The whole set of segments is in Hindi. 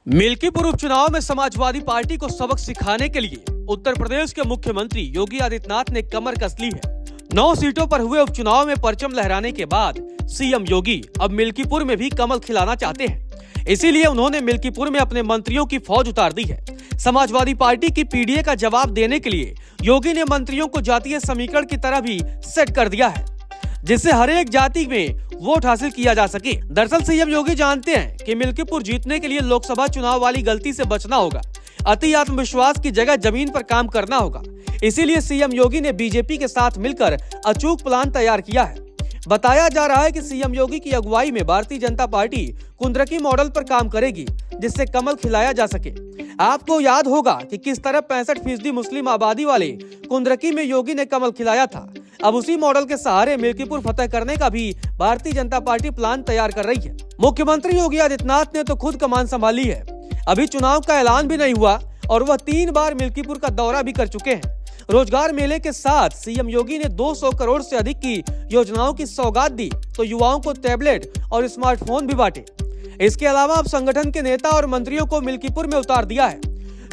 मिल्कीपुर उपचुनाव में समाजवादी पार्टी को सबक सिखाने के लिए उत्तर प्रदेश के मुख्यमंत्री योगी आदित्यनाथ ने कमर कस ली है। 9 सीटों पर हुए उपचुनाव में परचम लहराने के बाद सीएम योगी अब मिल्कीपुर में भी कमल खिलाना चाहते हैं। इसीलिए उन्होंने मिल्कीपुर में अपने मंत्रियों की फौज उतार दी है। समाजवादी पार्टी की पीडीए का जवाब देने के लिए योगी ने मंत्रियों को जातीय समीकरण की तरह भी सेट कर दिया है, जिससे हर एक जाति में वोट हासिल किया जा सके। दरअसल सीएम योगी जानते हैं कि मिल्कीपुर जीतने के लिए लोकसभा चुनाव वाली गलती से बचना होगा। अति आत्मविश्वास की जगह जमीन पर काम करना होगा। इसीलिए सीएम योगी ने बीजेपी के साथ मिलकर अचूक प्लान तैयार किया है। बताया जा रहा है कि सीएम योगी की अगुवाई में भारतीय जनता पार्टी कुंद्रकी मॉडल पर काम करेगी, जिससे कमल खिलाया जा सके। आपको याद होगा कि किस तरह 65% मुस्लिम आबादी वाले कुंद्रकी में योगी ने कमल खिलाया था। अब उसी मॉडल के सहारे मिल्कीपुर फतेह करने का भी भारतीय जनता पार्टी प्लान तैयार कर रही है। मुख्यमंत्री योगी आदित्यनाथ ने तो खुद कमान संभाली है। अभी चुनाव का ऐलान भी नहीं हुआ और वह 3 बार मिल्कीपुर का दौरा भी कर चुके हैं। रोजगार मेले के साथ सीएम योगी ने 200 करोड़ से अधिक की योजनाओं की सौगात दी, तो युवाओं को टैबलेट और स्मार्टफोन भी बांटे। इसके अलावा अब संगठन के नेता और मंत्रियों को मिल्कीपुर में उतार दिया है।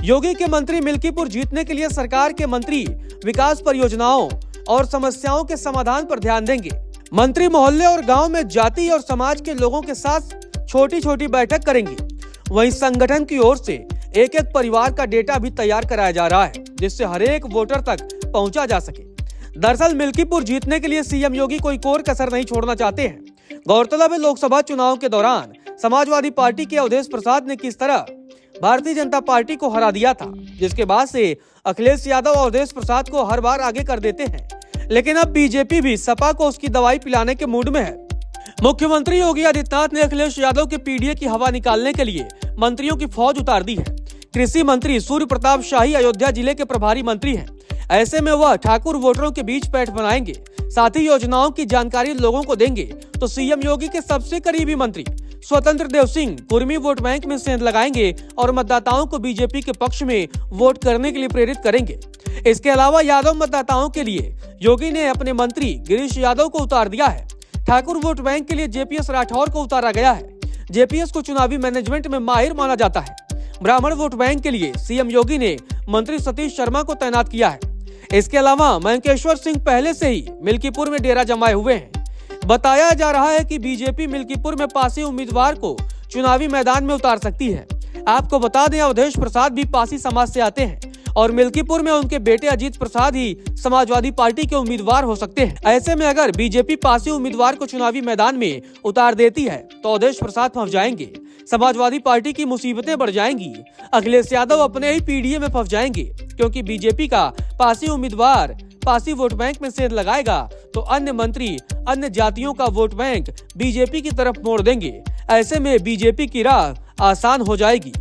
योगी के मंत्री मिल्कीपुर जीतने के लिए सरकार के मंत्री विकास परियोजनाओं और समस्याओं के समाधान पर ध्यान देंगे। मंत्री मोहल्ले और गांव में जाति और समाज के लोगों के साथ छोटी छोटी बैठक करेंगे। वहीं संगठन की ओर से एक एक परिवार का डेटा भी तैयार कराया जा रहा है, जिससे हर एक वोटर तक पहुंचा जा सके। दरअसल मिल्कीपुर जीतने के लिए सीएम योगी कोई कोर कसर नहीं छोड़ना चाहते हैं। गौरतलब है, लोकसभा चुनाव के दौरान समाजवादी पार्टी के अवधेश प्रसाद ने किस तरह भारतीय जनता पार्टी को हरा दिया था, जिसके बाद से अखिलेश यादव और अवधेश प्रसाद को हर बार आगे कर देते हैं। लेकिन अब बीजेपी भी सपा को उसकी दवाई पिलाने के मूड में है। मुख्यमंत्री योगी आदित्यनाथ ने अखिलेश यादव के पीडीए की हवा निकालने के लिए मंत्रियों की फौज उतार दी है। कृषि मंत्री सूर्य प्रताप शाही अयोध्या जिले के प्रभारी मंत्री हैं। ऐसे में वह ठाकुर वोटरों के बीच पैठ बनाएंगे, साथ ही योजनाओं की जानकारी लोगों को देंगे। तो सीएम योगी के सबसे करीबी मंत्री स्वतंत्र देव सिंह कुर्मी वोट बैंक में सेंध लगाएंगे और मतदाताओं को बीजेपी के पक्ष में वोट करने के लिए प्रेरित करेंगे। इसके अलावा यादव मतदाताओं के लिए योगी ने अपने मंत्री गिरीश यादव को उतार दिया है। ठाकुर वोट बैंक के लिए जेपीएस राठौर को उतारा गया है। जेपीएस को चुनावी मैनेजमेंट में माहिर माना जाता है। ब्राह्मण वोट बैंक के लिए सीएम योगी ने मंत्री सतीश शर्मा को तैनात किया है। इसके अलावा मयंकेश्वर सिंह पहले से ही मिल्कीपुर में डेरा जमाए हुए हैं। बताया जा रहा है कि बीजेपी मिल्कीपुर में पासी उम्मीदवार को चुनावी मैदान में उतार सकती है। आपको बता दें, अवधेश प्रसाद भी पासी समाज से आते हैं और मिल्कीपुर में उनके बेटे अजीत प्रसाद ही समाजवादी पार्टी के उम्मीदवार हो सकते हैं। ऐसे में अगर बीजेपी पासी उम्मीदवार को चुनावी मैदान में उतार देती है तो अवधेश प्रसाद फंस जाएंगे, समाजवादी पार्टी की मुसीबतें बढ़ जाएंगी। अखिलेश यादव अपने ही पीडीए में फंस जाएंगे, क्योंकि बीजेपी का पासी उम्मीदवार पासी वोट बैंक में सेंध लगाएगा तो अन्य मंत्री अन्य जातियों का वोट बैंक बीजेपी की तरफ मोड़ देंगे। ऐसे में बीजेपी की राह आसान हो जाएगी।